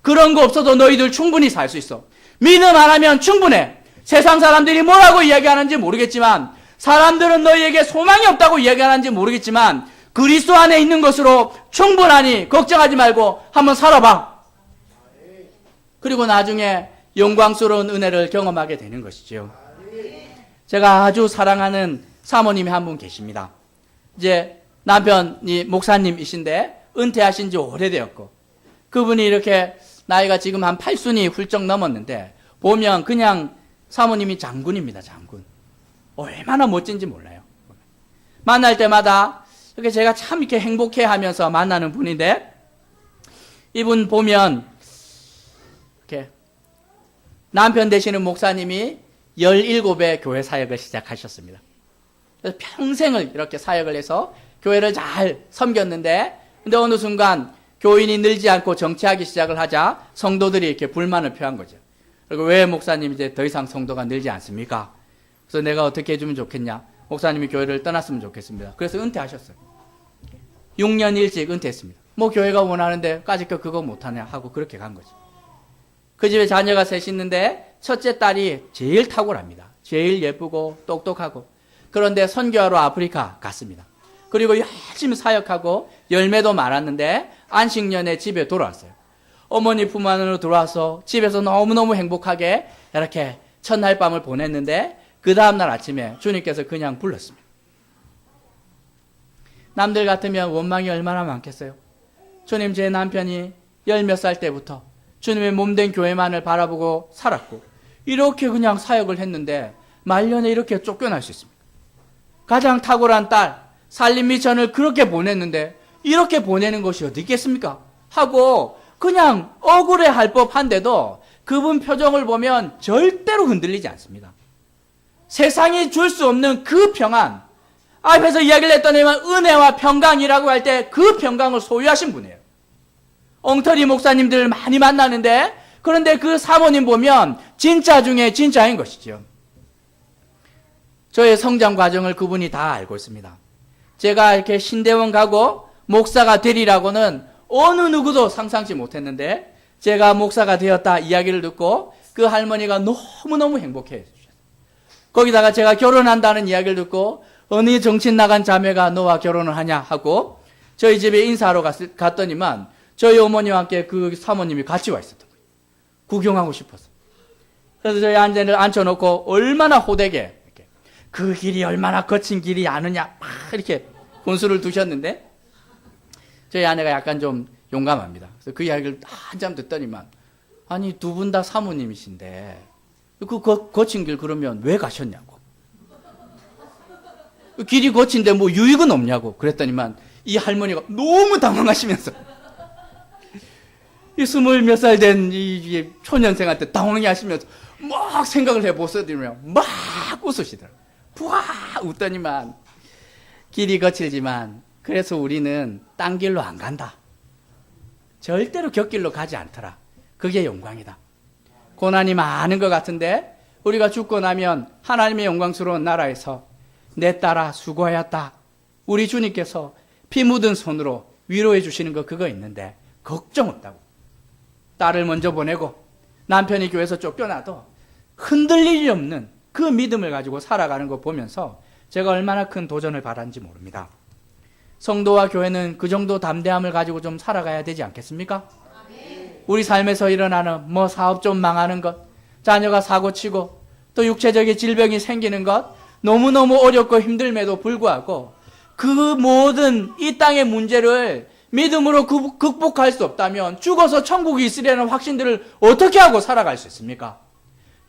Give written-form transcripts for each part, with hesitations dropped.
그런 거 없어도 너희들 충분히 살 수 있어. 믿음 안 하면 충분해. 세상 사람들이 뭐라고 이야기하는지 모르겠지만, 사람들은 너희에게 소망이 없다고 이야기하는지 모르겠지만, 그리스도 안에 있는 것으로 충분하니 걱정하지 말고 한번 살아봐. 그리고 나중에 영광스러운 은혜를 경험하게 되는 것이죠. 제가 아주 사랑하는 사모님이 한 분 계십니다. 이제 남편이 목사님이신데 은퇴하신 지 오래되었고, 그분이 이렇게 나이가 지금 한 8순이 훌쩍 넘었는데, 보면 그냥 사모님이 장군입니다. 장군. 얼마나 멋진지 몰라요. 만날 때마다 이렇게 제가 참 이렇게 행복해 하면서 만나는 분인데, 이분 보면 이렇게 남편 되시는 목사님이 17의 교회 사역을 시작하셨습니다. 그래서 평생을 이렇게 사역을 해서 교회를 잘 섬겼는데, 근데 어느 순간 교인이 늘지 않고 정치하기 시작을 하자 성도들이 이렇게 불만을 표한 거죠. 그리고 왜 목사님 이제 더 이상 성도가 늘지 않습니까? 그래서 내가 어떻게 해주면 좋겠냐? 목사님이 교회를 떠났으면 좋겠습니다. 그래서 은퇴하셨어요. 6년 일찍 은퇴했습니다. 뭐 교회가 원하는데 까짓거 그거 못하냐 하고 그렇게 간 거죠. 그 집에 자녀가 셋 있는데 첫째 딸이 제일 탁월합니다. 제일 예쁘고 똑똑하고. 그런데 선교하러 아프리카 갔습니다. 그리고 열심히 사역하고 열매도 많았는데 안식년에 집에 돌아왔어요. 어머니 품 안으로 들어와서 집에서 너무너무 행복하게 이렇게 첫날 밤을 보냈는데, 그 다음날 아침에 주님께서 그냥 불렀습니다. 남들 같으면 원망이 얼마나 많겠어요. 주님, 제 남편이 10몇 살 때부터 주님의 몸된 교회만을 바라보고 살았고, 이렇게 그냥 사역을 했는데 말년에 이렇게 쫓겨날 수 있습니다. 가장 탁월한 딸, 살림 미천을 그렇게 보냈는데 이렇게 보내는 것이 어디 있겠습니까? 하고 그냥 억울해할 법한데도 그분 표정을 보면 절대로 흔들리지 않습니다. 세상이 줄 수 없는 그 평안, 앞에서 이야기를 했더니만 은혜와 평강이라고 할 때 그 평강을 소유하신 분이에요. 엉터리 목사님들 많이 만나는데, 그런데 그 사모님 보면 진짜 중에 진짜인 것이죠. 저의 성장 과정을 그분이 다 알고 있습니다. 제가 이렇게 신대원 가고 목사가 되리라고는 어느 누구도 상상치 못했는데, 제가 목사가 되었다 이야기를 듣고 그 할머니가 너무너무 행복해 주셨어요. 거기다가 제가 결혼한다는 이야기를 듣고 어느 정신 나간 자매가 너와 결혼을 하냐 하고 저희 집에 인사하러 갔더니만 저희 어머니와 함께 그 사모님이 같이 와 있었던 거예요. 구경하고 싶어서. 그래서 저희 안전을 앉혀놓고 얼마나 호되게 이렇게 그 길이 얼마나 거친 길이 아느냐 막 이렇게 혼수를 두셨는데, 저희 아내가 약간 좀 용감합니다. 그래서 그 이야기를 한참 듣더니만, 아니 두 분 다 사모님이신데 그 거친 길 그러면 왜 가셨냐고. 길이 거친데 뭐 유익은 없냐고 그랬더니만, 이 할머니가 너무 당황하시면서 이 20몇 살 된 이 초년생한테 당황해 하시면서 막 생각을 해보시더니만 막 웃으시더라고요. 부아 웃더니만, 길이 거칠지만 그래서 우리는 딴 길로 안 간다. 절대로 곁길로 가지 않더라. 그게 영광이다. 고난이 많은 것 같은데 우리가 죽고 나면 하나님의 영광스러운 나라에서 내 딸아 수고하였다, 우리 주님께서 피 묻은 손으로 위로해 주시는 거 그거 있는데 걱정 없다고. 딸을 먼저 보내고 남편이 교회에서 쫓겨나도 흔들릴 일 없는 그 믿음을 가지고 살아가는 거 보면서 제가 얼마나 큰 도전을 받았는지 모릅니다. 성도와 교회는 그 정도 담대함을 가지고 좀 살아가야 되지 않겠습니까? 우리 삶에서 일어나는 뭐 사업 좀 망하는 것, 자녀가 사고치고 또 육체적인 질병이 생기는 것, 너무너무 어렵고 힘들음에도 불구하고 그 모든 이 땅의 문제를 믿음으로 극복할 수 없다면 죽어서 천국이 있으려는 확신들을 어떻게 하고 살아갈 수 있습니까?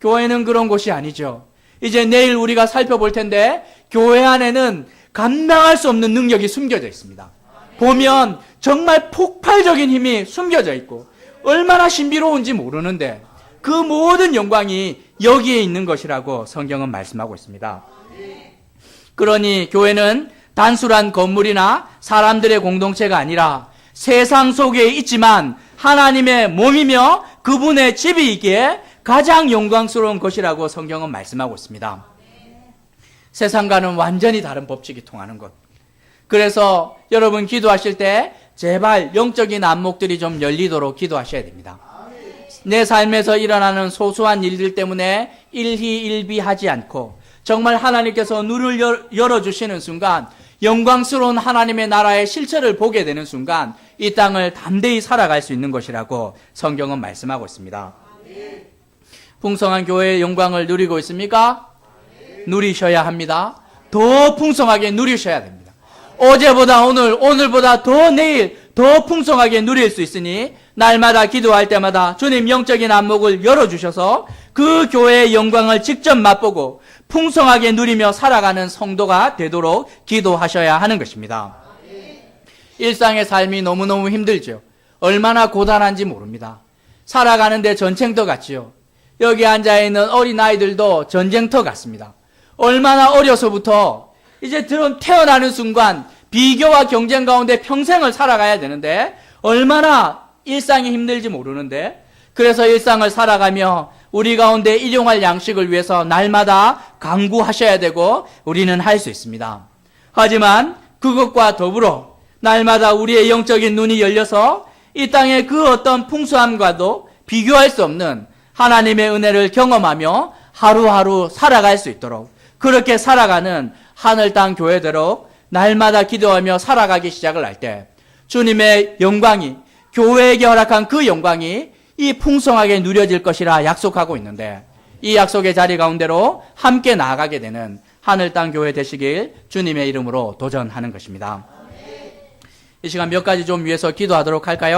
교회는 그런 곳이 아니죠. 이제 내일 우리가 살펴볼 텐데 교회 안에는 감당할 수 없는 능력이 숨겨져 있습니다. 보면 정말 폭발적인 힘이 숨겨져 있고 얼마나 신비로운지 모르는데 그 모든 영광이 여기에 있는 것이라고 성경은 말씀하고 있습니다. 그러니 교회는 단순한 건물이나 사람들의 공동체가 아니라 세상 속에 있지만 하나님의 몸이며 그분의 집이 있기에 가장 영광스러운 것이라고 성경은 말씀하고 있습니다. 세상과는 완전히 다른 법칙이 통하는 것. 그래서 여러분 기도하실 때 제발 영적인 안목들이 좀 열리도록 기도하셔야 됩니다. 내 삶에서 일어나는 소소한 일들 때문에 일희일비하지 않고 정말 하나님께서 눈을 열어주시는 순간 영광스러운 하나님의 나라의 실체를 보게 되는 순간 이 땅을 담대히 살아갈 수 있는 것이라고 성경은 말씀하고 있습니다. 풍성한 교회의 영광을 누리고 있습니까? 누리셔야 합니다. 더 풍성하게 누리셔야 됩니다. 어제보다 오늘보다 더 내일 더 풍성하게 누릴 수 있으니 날마다 기도할 때마다 주님 영적인 안목을 열어주셔서 그 교회의 영광을 직접 맛보고 풍성하게 누리며 살아가는 성도가 되도록 기도하셔야 하는 것입니다. 일상의 삶이 너무너무 힘들죠. 얼마나 고단한지 모릅니다. 살아가는데 전쟁터 같지요. 여기 앉아있는 어린아이들도 전쟁터 같습니다. 얼마나 어려서부터 이제 태어나는 순간 비교와 경쟁 가운데 평생을 살아가야 되는데 얼마나 일상이 힘들지 모르는데 그래서 일상을 살아가며 우리 가운데 일용할 양식을 위해서 날마다 간구하셔야 되고 우리는 할 수 있습니다. 하지만 그것과 더불어 날마다 우리의 영적인 눈이 열려서 이 땅의 그 어떤 풍성함과도 비교할 수 없는 하나님의 은혜를 경험하며 하루하루 살아갈 수 있도록 그렇게 살아가는 하늘 땅 교회대로 날마다 기도하며 살아가기 시작을 할 때 주님의 영광이 교회에게 허락한 그 영광이 이 풍성하게 누려질 것이라 약속하고 있는데 이 약속의 자리 가운데로 함께 나아가게 되는 하늘 땅 교회 되시길 주님의 이름으로 도전하는 것입니다. 이 시간 몇 가지 좀 위해서 기도하도록 할까요?